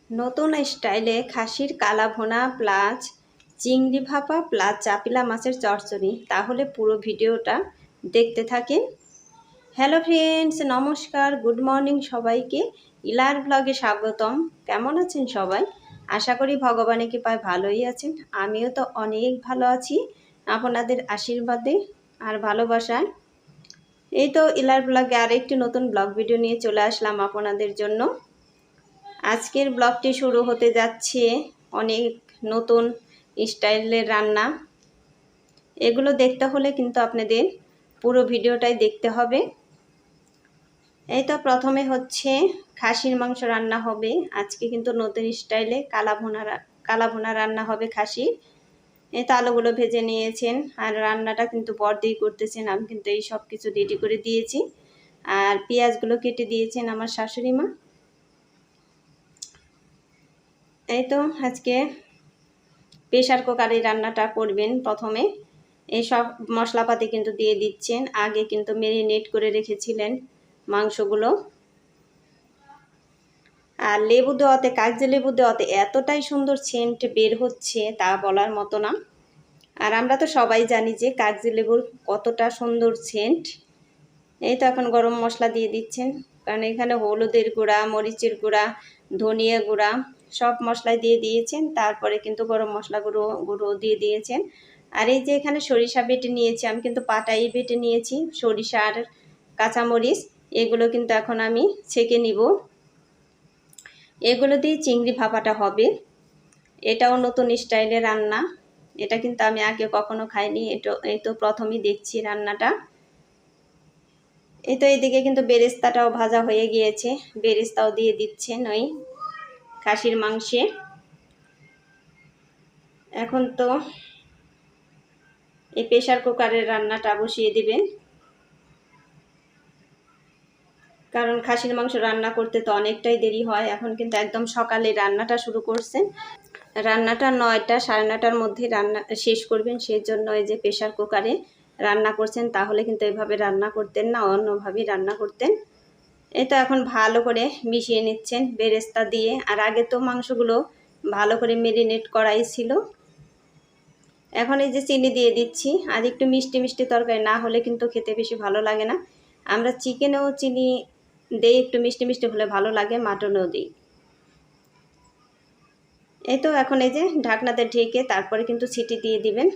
নতুন স্টাইলে খাসির কালা ভুনা প্লাস চিংড়ি ভাপা প্লাস চাপিলা মাছের চচ্চড়ি। তাহলে পুরো ভিডিওটা দেখতে থাকেন। হ্যালো ফ্রেন্ডস, নমস্কার, গুড মর্নিং সবাইকে। ইলার ব্লগে স্বাগতম। কেমন আছেন সবাই? আশা করি ভগবানের কৃপায় ভালোই আছেন। আমিও তো অনেক ভালো আছি আপনাদের আশীর্বাদে আর ভালোবাসায়। এই তো ইলার ব্লগে আরেকটি নতুন ব্লগ ভিডিও নিয়ে চলে আসলাম আপনাদের জন্য। আজকের ব্লগটি শুরু হতে যাচ্ছে অনেক নতুন স্টাইলের রান্না। এগুলো দেখতে হলে কিন্তু আপনাদের পুরো ভিডিওটাই দেখতে হবে। এই তো প্রথমে হচ্ছে খাসির মাংস রান্না হবে। আজকে কিন্তু নতুন স্টাইলে কালা ভুনা রান্না হবে খাসির। এই তো আলুগুলো ভেজে নিয়েছেন আর রান্নাটা কিন্তু বড়দিই করতেছেন। আমি কিন্তু এই সব কিছু রেডি করে দিয়েছি আর পেঁয়াজগুলো কেটে দিয়েছেন আমার শাশুড়ি মা। এই তো আজকে প্রেশার কুকারে রান্নাটা করবেন। প্রথমে এই সব মশলাপাতি কিন্তু দিয়ে দিচ্ছেন। আগে কিন্তু ম্যারিনেট করে রেখেছিলেন মাংসগুলো। আর লেবু দেওয়াতে, কাগজি লেবু দেওয়াতে এতটাই সুন্দর সেন্ট বের হচ্ছে তা বলার মতো না। আর আমরা তো সবাই জানি যে কাগজি লেবুর কতটা সুন্দর সেন্ট। এই তো এখন গরম মশলা দিয়ে দিচ্ছেন, কারণ এখানে হলুদের গুঁড়া, মরিচের গুঁড়া, ধনিয়া গুঁড়া সব মশলাই দিয়ে দিয়েছেন। তারপরে কিন্তু গরম মশলা গুঁড়ো দিয়ে দিয়েছেন। আর এই যে এখানে সরিষা বেটে নিয়েছি, আমি কিন্তু পাটাই বেটে নিয়েছি সরিষা আর কাঁচামরিচ। এগুলো কিন্তু এখন আমি ছেঁকে নিব। এগুলো দিয়ে চিংড়ি ভাপাটা হবে। এটাও নতুন স্টাইলের রান্না। এটা কিন্তু আমি আগে কখনো খাইনি। এই তো প্রথমেই দেখছি রান্নাটা। এই তো এইদিকে কিন্তু বেরেস্তাটাও ভাজা হয়ে গিয়েছে। বেরেস্তাও দিয়ে দিচ্ছেন ওই খাসির মাংসে। এখন তো এই প্রেশার কুকারের রান্নাটা বসিয়ে দিবেন, কারণ খাসির মাংস রান্না করতে তো অনেকটাই দেরি হয়। এখন কিন্তু একদম সকালে রান্নাটা শুরু করছেন। রান্নাটা 9টা, 9:30টার মধ্যে রান্না শেষ করবেন। সেই জন্য এই যে প্রেশার কুকারে রান্না করছেন। তাহলে কিন্তু এভাবে রান্না করতেন না, অন্যভাবেই রান্না করতেন। এই তো এখন ভালো করে মিশিয়ে নিচ্ছেন বেরেস্তা দিয়ে। আর আগে তো মাংসগুলো ভালো করে ম্যারিনেট করাই ছিল। এখন এই যে চিনি দিয়ে দিচ্ছি। আর একটু মিষ্টি মিষ্টি তরকারি না হলে কিন্তু খেতে বেশি ভালো লাগে না। আমরা চিকেনেও চিনি দেই, একটু মিষ্টি মিষ্টি হলে ভালো লাগে, মাটনেও দিই। এই তো এখন এই যে ঢাকনাতে ঢেকে তারপরে কিন্তু সিটি দিয়ে দিবেন,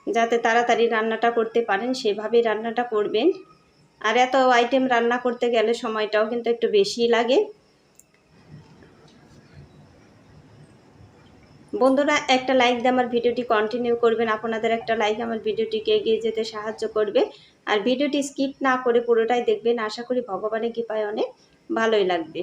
যাতে তাড়াতাড়ি রান্নাটা করতে পারেন। সেভাবেই রান্নাটা করবেন। আর এত আইটেম রান্না করতে গেলে সময়টাও কিন্তু একটু বেশি লাগে। বন্ধুরা, একটা লাইক দিয়ে আমার ভিডিওটি কন্টিনিউ করবেন। আপনাদের একটা লাইক আমার ভিডিওটিকে এগিয়ে যেতে সাহায্য করবে। আর ভিডিওটি স্কিপ না করে পুরোটাই দেখবেন। আশা করি ভগবানের কৃপায় অনেক ভালোই লাগবে।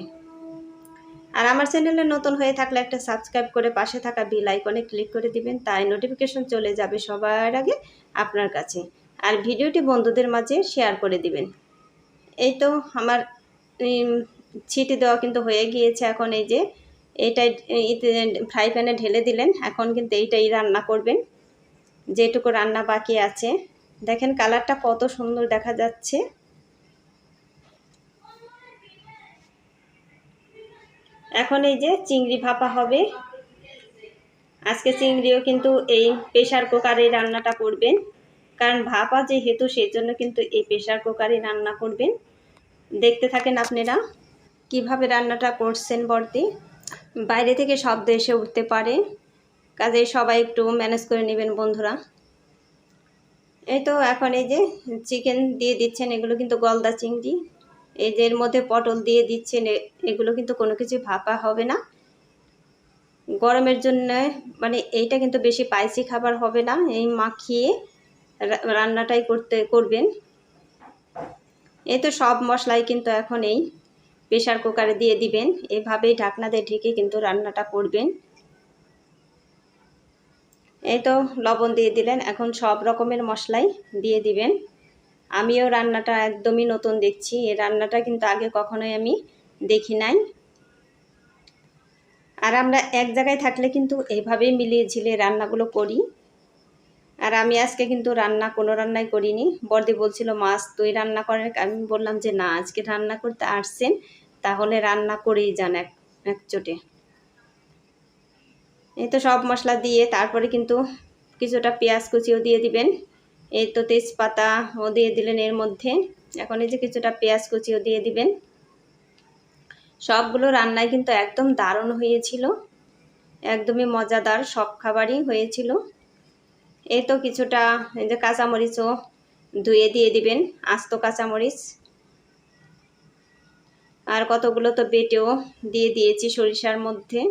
আর আমার চ্যানেলে নতুন হয়ে থাকলে একটা সাবস্ক্রাইব করে পাশে থাকা বেল আইকনে ক্লিক করে দিবেন, তাই নোটিফিকেশন চলে যাবে সবার আগে আপনার কাছে। আর ভিডিওটি বন্ধুদের মাঝে শেয়ার করে দিবেন। এই তো আমার ছিটি দেওয়া কিন্তু হয়ে গিয়েছে। এখন এই যে এইটাই ফ্রাই প্যানে ঢেলে দিলেন। এখন কিন্তু এইটাই রান্না করবেন, যেটুকু রান্না বাকি আছে। দেখেন কালারটা কত সুন্দর দেখা যাচ্ছে। এখন এই যে চিংড়ি ভাপা হবে। আজকে চিংড়িও কিন্তু এই প্রেশার কুকারে রান্নাটা করবেন, কারণ ভাপা যেহেতু সেই জন্য কিন্তু এই প্রেশার কুকারে রান্না করবেন। দেখতে থাকেন আপনারা কিভাবে রান্নাটা করছেন বর্তি। বাইরে থেকে শব্দ এসে উঠতে পারে, কাজেই সবাই একটু ম্যানেজ করে নেবেন বন্ধুরা। এই তো এখন এই যে চিকেন দিয়ে দিচ্ছেন। এগুলো কিন্তু গলদা চিংড়ি। এই যে এর মধ্যে পটল দিয়ে দিচ্ছেন। এগুলো কিন্তু কোনো কিছু ভাপা হবে না। গরমের জন্য মানে এইটা কিন্তু বেশি স্পাইসি খাবার হবে না। এই মাখিয়ে রান্নাটাই করবেন। এই তো সব মশলাই কিন্তু এখন এই প্রেশার কুকারে দিয়ে দিবেন। এভাবেই ঢাকনা দিয়ে ঢেকে কিন্তু রান্নাটা করবেন। এই তো লবণ দিয়ে দিলেন। এখন সব রকমের মশলাই দিয়ে দিবেন। আমিও রান্নাটা একদমই নতুন দেখছি। এই রান্নাটা কিন্তু আগে কখনোই আমি দেখি নাই। আর আমরা এক জায়গায় থাকলে কিন্তু এইভাবেই মিলিয়ে ঝিলিয়ে রান্নাগুলো করি। আর আমি আজকে কিন্তু কোনো রান্নাই করিনি। বড়দি বলছিল মাছ তুই রান্না করেন, আমি বললাম যে না, আজকে রান্না করতে আসছেন তাহলে রান্না করেই যান এক চোটে। এই তো সব মশলা দিয়ে তারপরে কিন্তু কিছুটা পেঁয়াজ কুচিও দিয়ে দিবেন। এই তো তেজপাতাও দিয়ে দিলেন এর মধ্যে। এখন এই যে কিছুটা পেঁয়াজ কুচিও দিয়ে দিবেন। সবগুলো রান্নায় কিন্তু একদম দারুণ হয়েছিল, একদমই মজাদার, সব খাবারই হয়েছিল। এই তো কিছুটা এই যে কাঁচামরিচও ধুয়ে দিয়ে দিবেন, আস্ত কাঁচামরিচ। আর কতগুলো তো বেটেও দিয়ে দিয়েছি সরিষার মধ্যে।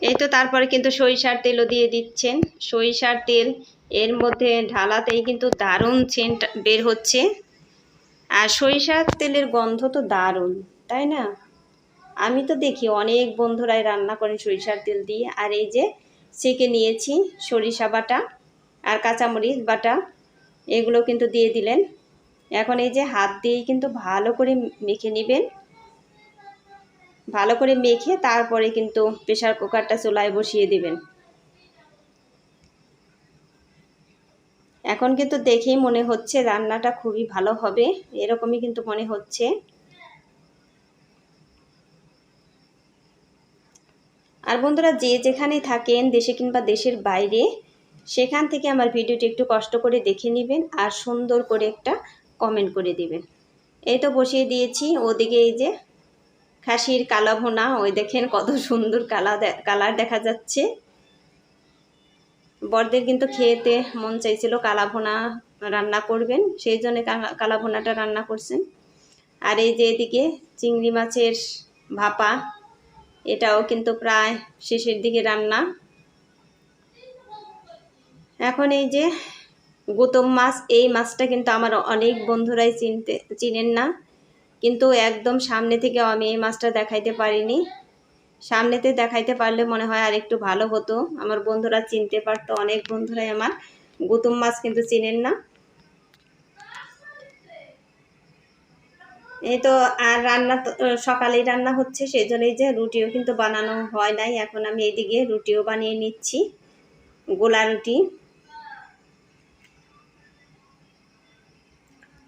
এই তো তারপরে কিন্তু সরিষার তেলও দিয়ে দিচ্ছেন। সরিষার তেল এর মধ্যে ঢালাতেই কিন্তু দারুণ সেন্ট বের হচ্ছে। আর সরিষার তেলের গন্ধ তো দারুণ, তাই না? আমি তো দেখি অনেক বন্ধুরাই রান্না করেন সরিষার তেল দিয়ে। আর এই যে ছেঁকে নিয়েছি সরিষা বাটা আর কাঁচামরিচ বাটা, এগুলো কিন্তু দিয়ে দিলেন। এখন এই যে হাত দিয়েই কিন্তু ভালো করে মেখে নেবেন। ভালো করে মেখে তারপরে কিন্তু প্রেসার কুকারটা চুলায় বসিয়ে দিবেন। এখন কিন্তু দেখেই মনে হচ্ছে রান্নাটা খুবই ভালো হবে, এরকমই কিন্তু মনে হচ্ছে। আর বন্ধুরা, যে যেখানেই থাকেন, দেশে কিংবা দেশের বাইরে, সেখান থেকে আমার ভিডিওটি একটু কষ্ট করে দেখে নেবেন আর সুন্দর করে একটা কমেন্ট করে দিবেন। এই তো বসিয়ে দিয়েছি। ওদিকে এই যে খাসির কালা ভুনা, ওই দেখেন কত সুন্দর কালার দেখা যাচ্ছে। বরদের কিন্তু খেতে মন চাইছিল কালা ভুনা রান্না করবেন, সেই জন্য কালা ভুনাটা রান্না করছেন। আর এই যে এদিকে চিংড়ি মাছের ভাপা, এটাও কিন্তু প্রায় শেষের দিকে রান্না। এখন এই যে গৌতম মাছ, এই মাছটা কিন্তু আমার অনেক বন্ধুরাই চিনেন না, কিন্তু একদম সামনে থেকে আমি এই মাছটা দেখাইতে পারিনি। সামনেতে দেখাইতে পারলে মনে হয় আর একটু ভালো হতো, আমার বন্ধুরা চিনতে পারতো। অনেক বন্ধুরাই আমার গৌতম মাছ কিন্তু চিনেন না। এই তো আর রান্না তো সকালেই রান্না হচ্ছে, সেই জন্যই যে রুটিও কিন্তু বানানো হয় নাই। এখন আমি এইদিকে রুটিও বানিয়ে নিচ্ছি, গোলা রুটি।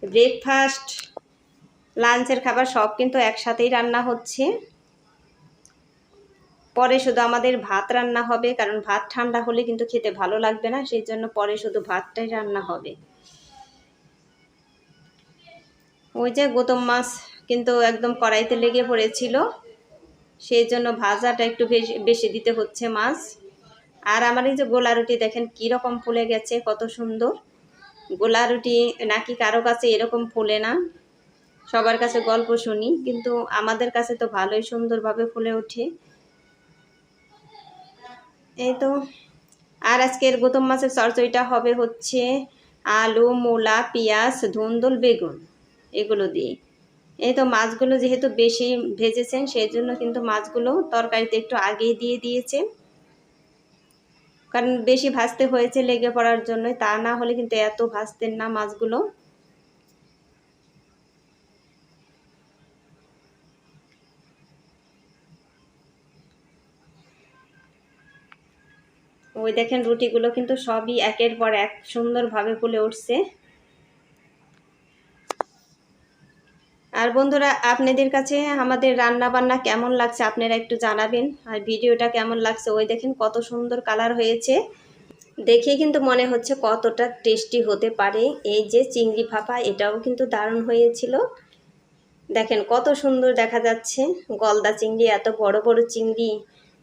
ব্রেকফাস্ট, লাঞ্চের খাবার সব কিন্তু একসাথেই রান্না হচ্ছে। পরে শুধু আমাদের ভাত রান্না হবে, কারণ ভাত ঠান্ডা হলে কিন্তু খেতে ভালো লাগবে না, সেই জন্য পরে শুধু ভাতটাই রান্না হবে। ওই যে গৌতম মাছ কিন্তু একদম কড়াইতে লেগে পড়েছিল, সেই জন্য ভাজাটা একটু বেশি দিতে হচ্ছে মাছ। আর আমার এই যে গোলা রুটি দেখেন কীরকম ফুলে গেছে, কত সুন্দর। গোলা রুটি নাকি কারো কাছে এরকম ফুলে না, সবার কাছে গল্প শুনি, কিন্তু আমাদের কাছে তো ভালোই সুন্দরভাবে ফুলে ওঠে। এই তো আর আজকের গৌতম মাছের চচ্চড়িটা হবে হচ্ছে আলু, মূলা, পেঁয়াজ, ধুন্দুল, বেগুন, এগুলো দিয়ে। এই তো মাছগুলো যেহেতু বেশি ভেজেছেন, সেই জন্য কিন্তু মাছগুলো তরকারিতে একটু আগেই দিয়ে দিয়েছেন, কারণ বেশি ভাজতে হয়েছে লেগে পড়ার জন্য, তা না হলে কিন্তু এত ভাজতেন না মাছগুলো। ওই দেখেন রুটিগুলো কিন্তু সবই একের পর এক সুন্দরভাবে ফুলে উঠছে। আর বন্ধুরা, আপনাদের কাছে আমাদের রান্না বান্না কেমন লাগছে আপনারা একটু জানাবেন, আর ভিডিওটা কেমন লাগছে। ওই দেখেন কত সুন্দর কালার হয়েছে, দেখে কিন্তু মনে হচ্ছে কতটা টেস্টি হতে পারে। এই যে চিংড়ি ভাপা, এটাও কিন্তু দারুণ হয়েছিল। দেখেন কত সুন্দর দেখা যাচ্ছে, গলদা চিংড়ি, এত বড় বড় চিংড়ি।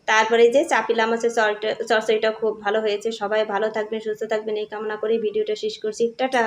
তারপরে যে চাপিলা মাছের চচ্চড়িটা খুব ভালো হয়েছে। সবাই ভালো থাকবেন, সুস্থ থাকবেন এই কামনা করে ভিডিওটা শেষ করছি। টাটা।